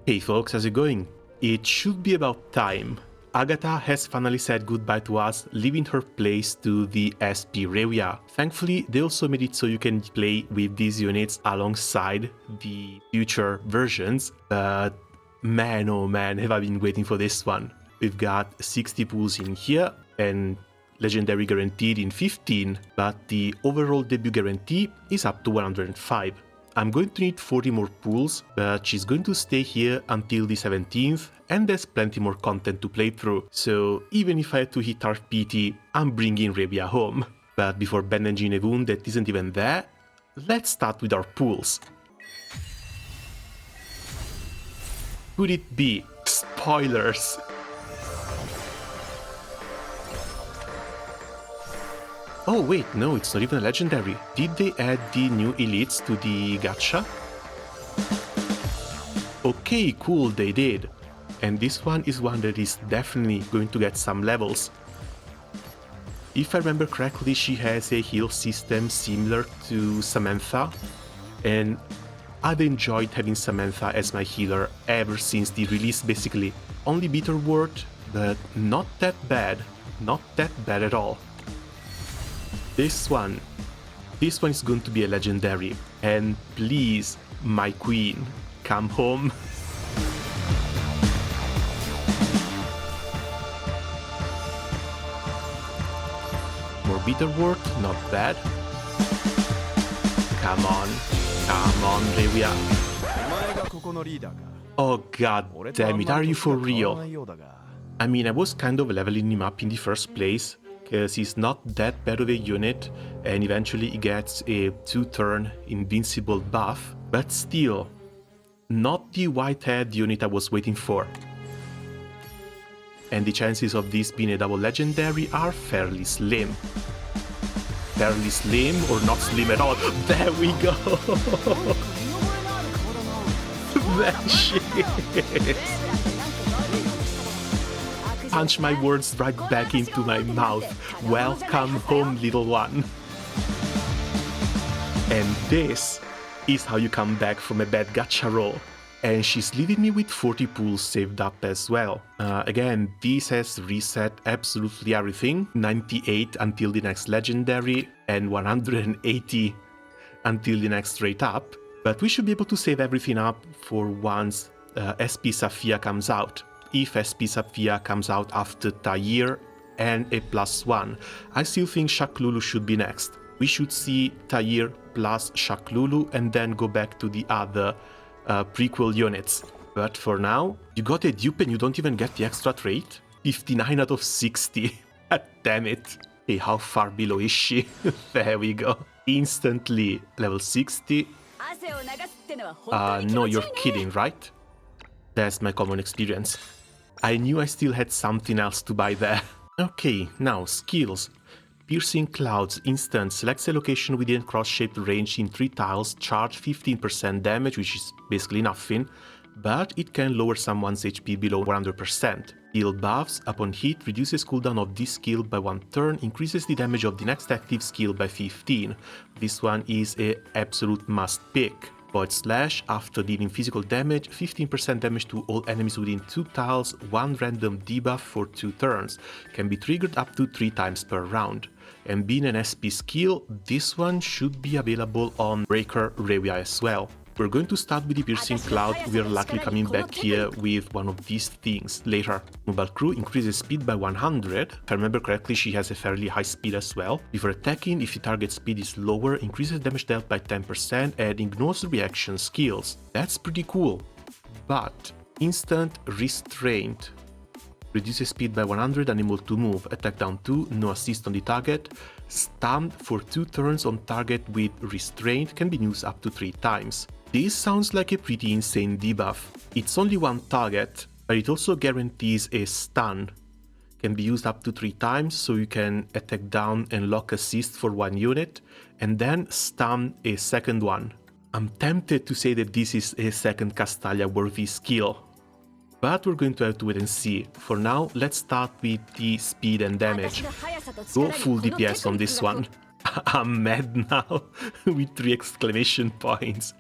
Hey folks, how's it going? It should be about time. Agatha has finally said goodbye to us, leaving her place to the SP Rawiyah. Thankfully, they also made it so you can play with these units alongside the future versions, but man oh man, have I been waiting for this one. We've got 60 pools in here and legendary guaranteed in 15, but the overall debut guarantee is up to 105. I'm going to need 40 more pools, but she's going to stay here until the 17th, and there's plenty more content to play through, so even if I had to hit our PT, I'm bringing Rawiyah home. But before bandaging a wound that isn't even there, let's start with our pools. Could it be? Spoilers! Oh wait, no, it's not even a legendary. Did they add the new elites to the gacha? Okay, cool, they did. And this one is one that is definitely going to get some levels. If I remember correctly, she has a heal system similar to Samantha, and I've enjoyed having Samantha as my healer ever since the release basically. Only bitter word, but not that bad. Not that bad at all. This one is going to be a legendary, and please, my queen, come home. More bitter word, not bad. Come on, Rawiyah. Oh god damn it, are you for real? I mean, I was kind of leveling him up in the first place, because he's not that bad of a unit, and eventually he gets a 2-turn invincible buff, but still, not the white-head unit I was waiting for. And the chances of this being a double legendary are fairly slim. Fairly slim or not slim at all. There we go! There she is! Punch my words right back into my mouth. Welcome home, little one. And this is how you come back from a bad gacha roll. And she's leaving me with 40 pools saved up as well. Again, this has reset absolutely everything. 98 until the next legendary and 180 until the next rate up. But we should be able to save everything up for once SP Safiya comes out. If SP Safiya comes out after Tahir and a +1, I still think Shaklulu should be next. We should see Tahir plus Shaklulu and then go back to the other prequel units. But for now, you got a dupe and you don't even get the extra trait? 59 out of 60. Damn it. Hey, how far below is she? There we go. Instantly level 60. No, you're kidding, right? That's my common experience. I knew I still had something else to buy there. Okay, now skills. Piercing Clouds, instant, selects a location within cross-shaped range in 3 tiles, charge 15% damage, which is basically nothing, but it can lower someone's HP below 100%. Heal buffs, upon hit, reduces cooldown of this skill by 1 turn, increases the damage of the next active skill by 15. This one is a absolute must pick. Void Slash, after dealing physical damage, 15% damage to all enemies within 2 tiles, 1 random debuff for 2 turns, can be triggered up to 3 times per round. And being an SP skill, this one should be available on Breaker Rawiyah as well. We're going to start with the Piercing Cloud. We are likely coming back here with one of these things later. Mobile Crew increases speed by 100. If I remember correctly, she has a fairly high speed as well. Before attacking, if the target speed is lower, increases damage dealt by 10% and ignores reaction skills. That's pretty cool. But Instant Restraint reduces speed by 100, unable to move, attack down 2, no assist on the target. Stunned for 2 turns on target with Restraint, can be used up to 3 times. This sounds like a pretty insane debuff. It's only 1 target, but it also guarantees a stun. Can be used up to 3 times, so you can attack down and lock assist for 1 unit, and then stun a second one. I'm tempted to say that this is a second Castalia worthy skill, but we're going to have to wait and see. For now, let's start with the speed and damage. Go full DPS on this one. I'm mad now, with 3 exclamation points.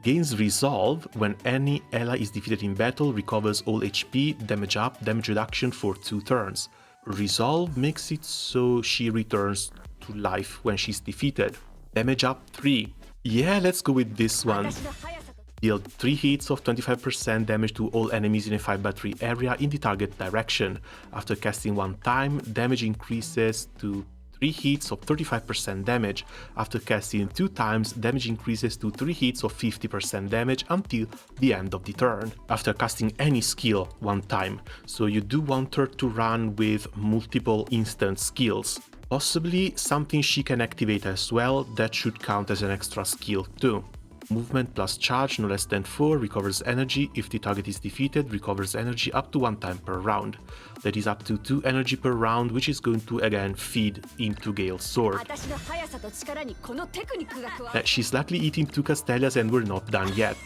Gains Resolve when any ally is defeated in battle, recovers all HP, damage up, damage reduction for 2 turns. Resolve makes it so she returns to life when she's defeated. Damage up 3. Yeah, let's go with this one. Deal 3 hits of 25% damage to all enemies in a 5x3 area in the target direction. After casting 1 time, damage increases to 3 hits of 35% damage. After casting 2 times, damage increases to 3 hits of 50% damage until the end of the turn. After casting any skill 1 time, so you do want her to run with multiple instant skills. Possibly something she can activate as well, that should count as an extra skill too. Movement plus charge no less than 4, recovers energy. If the target is defeated, recovers energy up to 1 time per round. That is up to 2 energy per round, which is going to again feed into Gale's sword. She's likely eating 2 Castellas and we're not done yet.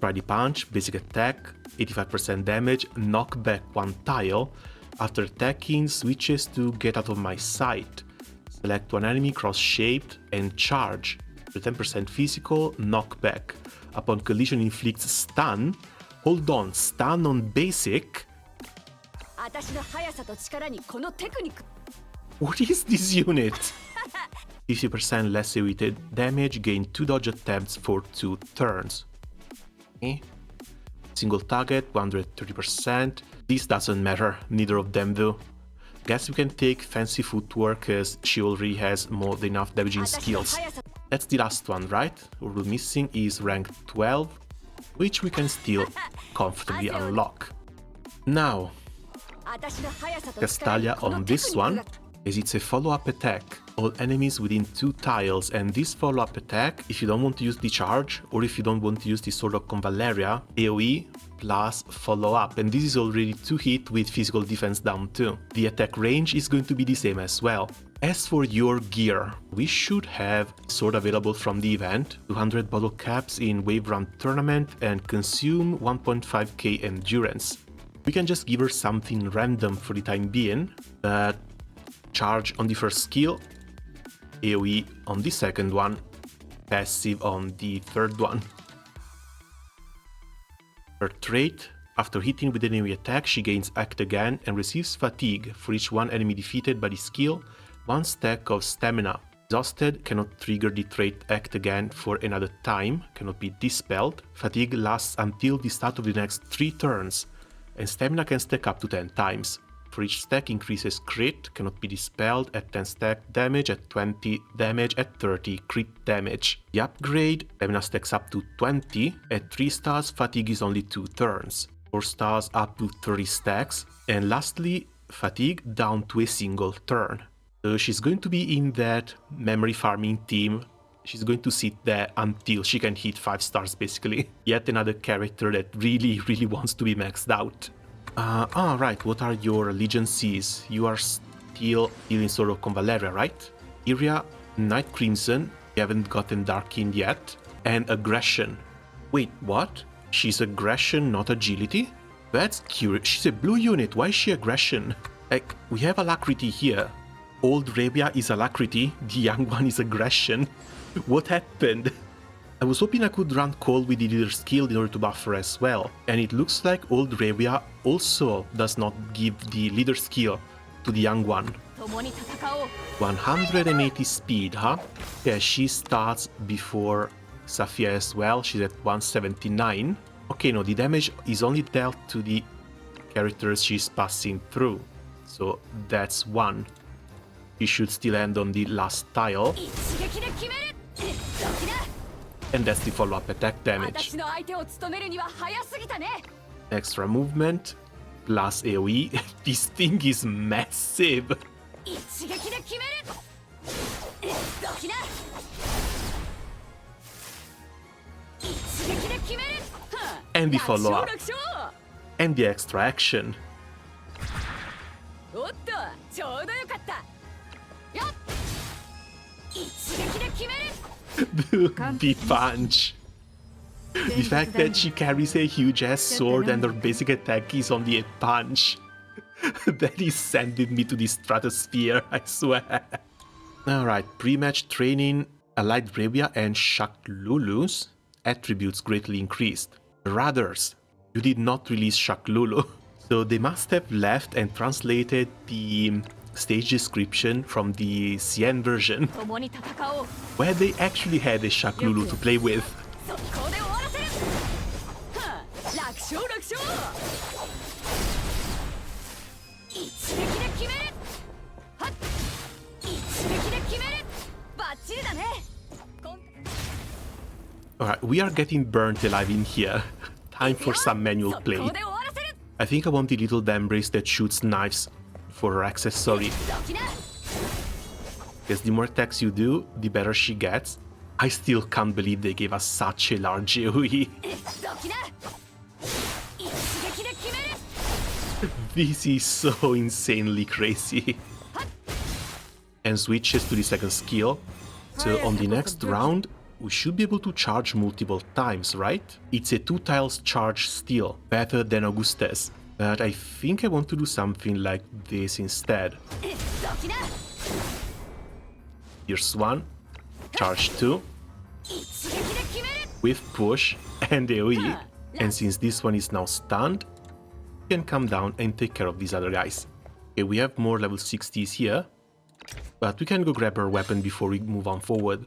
Try the punch, basic attack, 85% damage, knockback 1 tile. After attacking, switches to get out of my sight. Select 1 enemy cross-shaped and charge. The 10% physical, knockback. Upon collision inflicts stun. Hold on, stun on basic? What is this unit? 50% less weighted damage, gain 2 dodge attempts for 2 turns. Okay. Single target, 130%. This doesn't matter, neither of them do. Guess we can take fancy footwork as she already has more than enough damaging skills. That's the last one, right? What we're missing is rank 12, which we can still comfortably unlock. Now, Castalia on this one, as it's a follow-up attack. All enemies within 2 tiles, and this follow-up attack, if you don't want to use the charge, or if you don't want to use the Sword of Convallaria, AoE plus follow-up, and this is already 2 hit with physical defense down too. The attack range is going to be the same as well. As for your gear, we should have sword available from the event, 200 bottle caps in Wave Run Tournament, and consume 1.5k endurance. We can just give her something random for the time being, but charge on the first skill, AoE on the second one, passive on the third one. Her trait, after hitting with an enemy attack, she gains Act Again and receives Fatigue. For each 1 enemy defeated by the skill, 1 stack of stamina. Exhausted, cannot trigger the trait Act Again for another time, cannot be dispelled. Fatigue lasts until the start of the next 3 turns, and stamina can stack up to 10 times. For each stack increases crit, cannot be dispelled at 10 stack damage, at 20 damage, at 30 crit damage. The upgrade, stamina stacks up to 20, at 3 stars fatigue is only 2 turns, 4 stars up to 30 stacks, and lastly fatigue down to a single turn. So she's going to be in that memory farming team. She's going to sit there until she can hit 5 stars basically. Yet another character that really wants to be maxed out. Right, what are your allegiances? You are still in Sword of Convallaria, right? Iria, Night Crimson, you haven't gotten Darkin yet, and Aggression. Wait, what? She's Aggression, not Agility? That's curious. She's a blue unit, why is she Aggression? Like, we have Alacrity here. Old Rawiyah is Alacrity, the young one is Aggression. What happened? I was hoping I could run Call with the leader skill in order to buff her as well, and it looks like Old Rawiyah also does not give the leader skill to the young one. 180 speed, huh? Yeah, she starts before Safia as well, she's at 179. Okay, no, the damage is only dealt to the characters she's passing through, so that's 1. She should still end on the last tile. And that's the follow-up attack damage. Extra movement, plus AoE. This thing is massive. And the follow-up. And the extra action. The punch. The fact that she carries a huge ass sword and her basic attack is only a punch. That is sending me to the stratosphere, I swear. Alright, pre-match training, Allied Rawiyah and Shaq Lulus. attributes greatly increased. Brothers, you did not release Shaklulu. So they must have left and translated the stage description from the Cien version, where they actually had a Shaklulu to play with. Alright, we are getting burnt alive in here. Time for some manual play. I think I want the little embrace that shoots knives for her accessory. Because the more attacks you do, the better she gets. I still can't believe they gave us such a large AoE. This is so insanely crazy. And switches to the second skill. So on the next round, we should be able to charge multiple times, right? It's a 2 tiles charge still, better than Auguste's. But I think I want to do something like this instead. Here's 1, charge 2, with push and AoE. And since this one is now stunned, we can come down and take care of these other guys. Okay, we have more level 60s here, but we can go grab our weapon before we move on forward.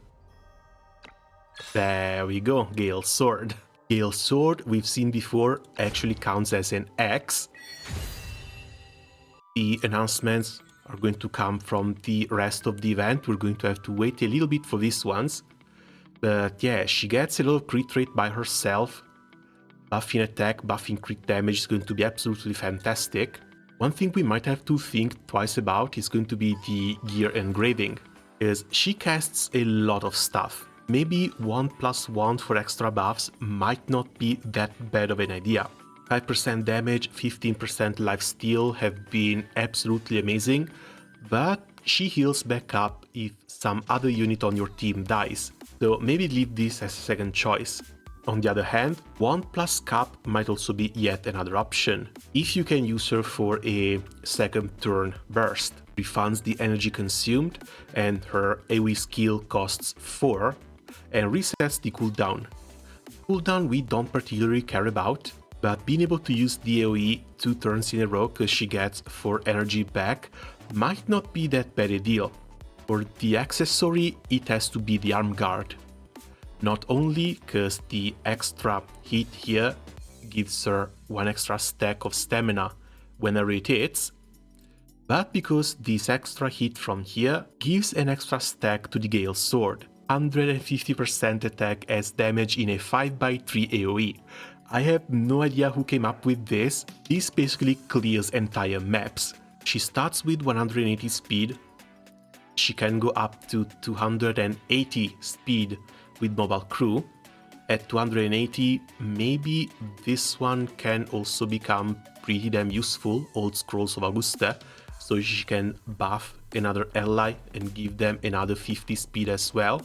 There we go, Gale Sword. Gale Sword, we've seen before, actually counts as an X. The enhancements are going to come from the rest of the event. We're going to have to wait a little bit for these ones. But yeah, she gets a lot of crit rate by herself. Buffing attack, buffing crit damage is going to be absolutely fantastic. One thing we might have to think twice about is going to be the gear engraving, because she casts a lot of stuff. Maybe 1+1 for extra buffs might not be that bad of an idea. 5% damage, 15% lifesteal have been absolutely amazing, but she heals back up if some other unit on your team dies, so maybe leave this as a second choice. On the other hand, 1+ cap might also be yet another option, if you can use her for a second turn burst. Refunds the energy consumed, and her AoE skill costs 4, and resets the cooldown. Cooldown we don't particularly care about, but being able to use the AoE 2 turns in a row because she gets 4 energy back might not be that bad a deal. For the accessory, it has to be the arm guard. Not only because the extra hit here gives her 1 extra stack of stamina whenever it hits, but because this extra hit from here gives an extra stack to the Gale Sword. 150% attack as damage in a 5x3 AoE. I have no idea who came up with this. This basically clears entire maps. She starts with 180 speed. She can go up to 280 speed with Mobile Crew. At 280, maybe this one can also become pretty damn useful, Old Scrolls of Augusta, so she can buff another ally and give them another 50 speed as well.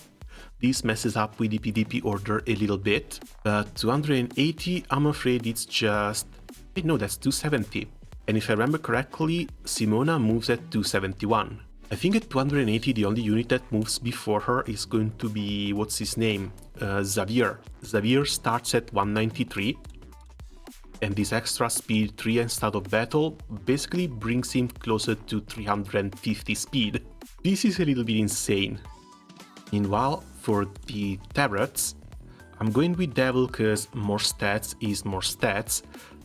This messes up with the PvP order a little bit, but 280, I'm afraid it's just... wait, no, that's 270. And if I remember correctly, Simona moves at 271. I think at 280 the only unit that moves before her is going to be, what's his name? Xavier. Xavier starts at 193, and this extra speed 3 and start of battle basically brings him closer to 350 speed. This is a little bit insane. Meanwhile, for the turrets, I'm going with Devil because more stats is more stats,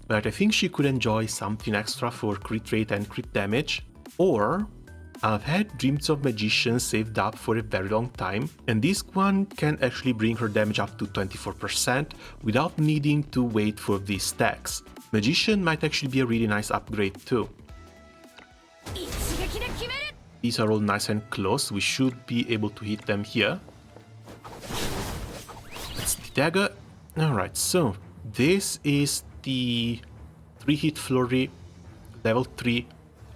but I think she could enjoy something extra for crit rate and crit damage, or I've had Dreams of Magician saved up for a very long time, and this one can actually bring her damage up to 24% without needing to wait for these stacks. Magician might actually be a really nice upgrade too. These are all nice and close, we should be able to hit them here. That's the dagger. Alright, so this is the 3-hit flurry, level 3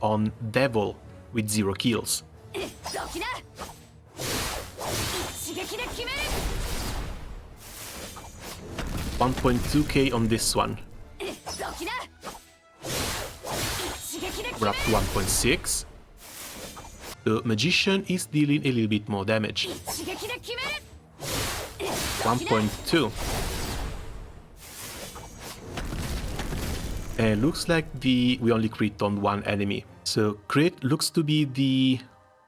on Devil with 0 kills. 1.2k on this one. We're up to 1.6. The Magician is dealing a little bit more damage. 1.2. And looks like we only crit on one enemy. So crit looks to be the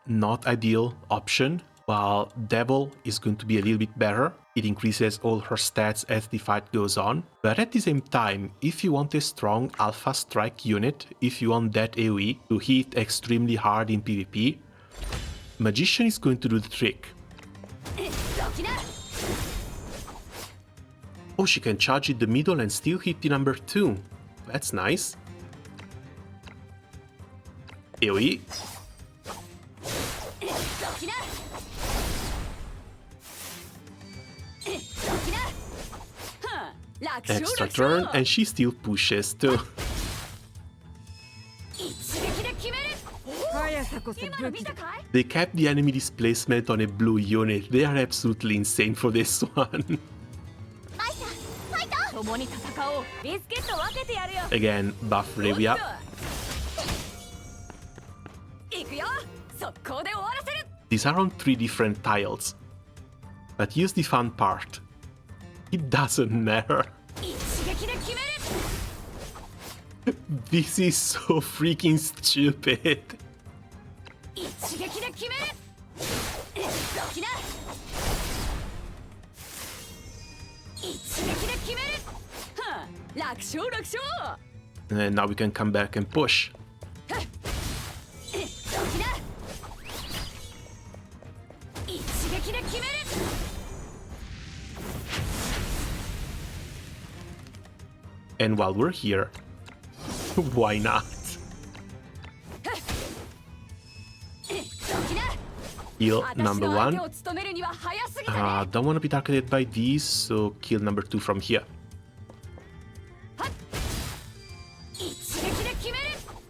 not ideal option, while Devil is going to be a little bit better. It increases all her stats as the fight goes on. But at the same time, if you want a strong Alpha Strike unit, if you want that AoE to hit extremely hard in PvP, Magician is going to do the trick. Oh, she can charge in the middle and still hit the number 2. That's nice. AoE. Extra turn, and she still pushes too. They kept the enemy displacement on a blue unit. They are absolutely insane for this one. Again, buff Rawiyah. These are on 3 different tiles. But here's the fun part. It doesn't matter. This is so freaking stupid. And now we can come back and push. And while we're here, why not? Heal number 1. Don't want to be targeted by these, so kill number 2 from here.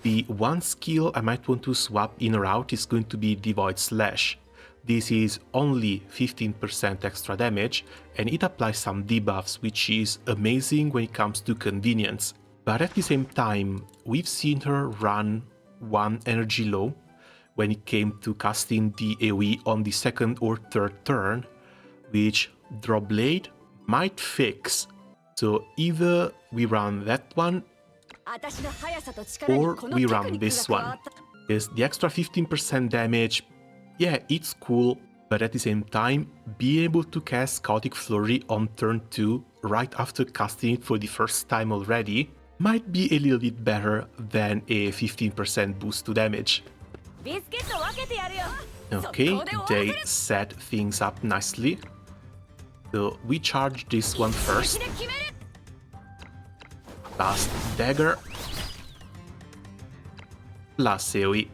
The one skill I might want to swap in or out is going to be the Void Slash. This is only 15% extra damage, and it applies some debuffs, which is amazing when it comes to convenience. But at the same time, we've seen her run 1 energy low when it came to casting the AoE on the 2nd or 3rd turn, which Draw Blade might fix. So either we run that one, or we run this one. Because the extra 15% damage, yeah, it's cool, but at the same time, being able to cast Chaotic Flurry on turn 2 right after casting it for the first time already might be a little bit better than a 15% boost to damage. Okay, they set things up nicely. So we charge this one first. Last dagger. Plus AoE.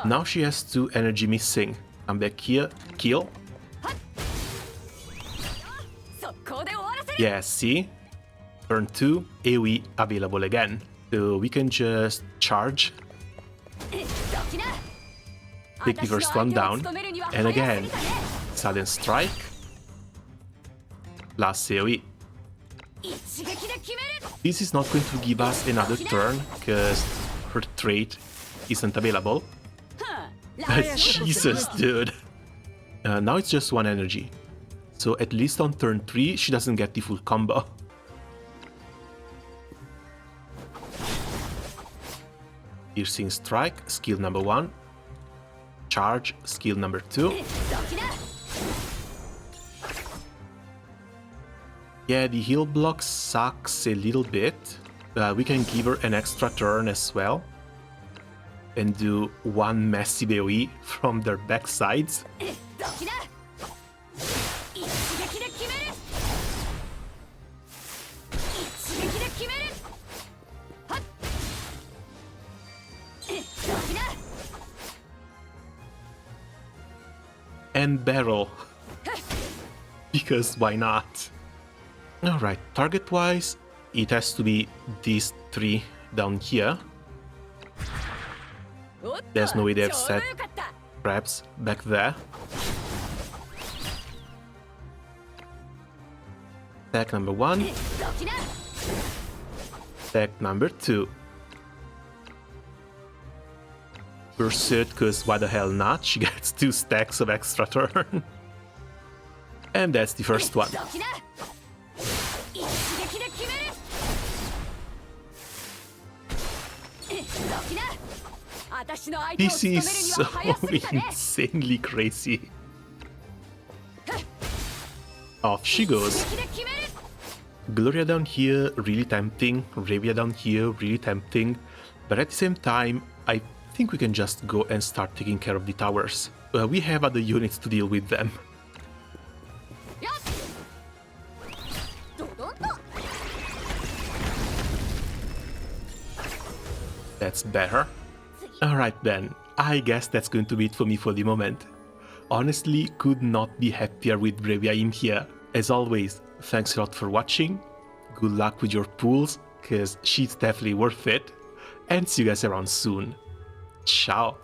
Now she has 2 energy missing. Come back here, kill. Yeah, see? Turn 2, AoE available again. So we can just charge. Take the first one down. And again, sudden strike. Plus AoE. This is not going to give us another turn, because her trait isn't available. But Jesus, dude. Now it's just 1 energy. So at least on turn 3, she doesn't get the full combo. Piercing Strike, skill number 1. Charge, skill number 2. Yeah, the heal block sucks a little bit. We can give her an extra turn as well. And do 1 massive AoE from their backsides. And barrel. Because why not? Alright, target-wise, it has to be these 3 down here. There's no way they've set traps back there. Attack number 1. Attack number 2. Pursuit, cause why the hell not? She gets 2 stacks of extra turn. And that's the first one. This is so insanely crazy. Off she goes. Gloria down here, really tempting. Rawiyah down here, really tempting. But at the same time, I think we can just go and start taking care of the towers. We have other units to deal with them. That's better. Alright then, I guess that's going to be it for me for the moment. Honestly, could not be happier with Rawiyah in here. As always, thanks a lot for watching, good luck with your pools, cause she's definitely worth it, and see you guys around soon. Ciao!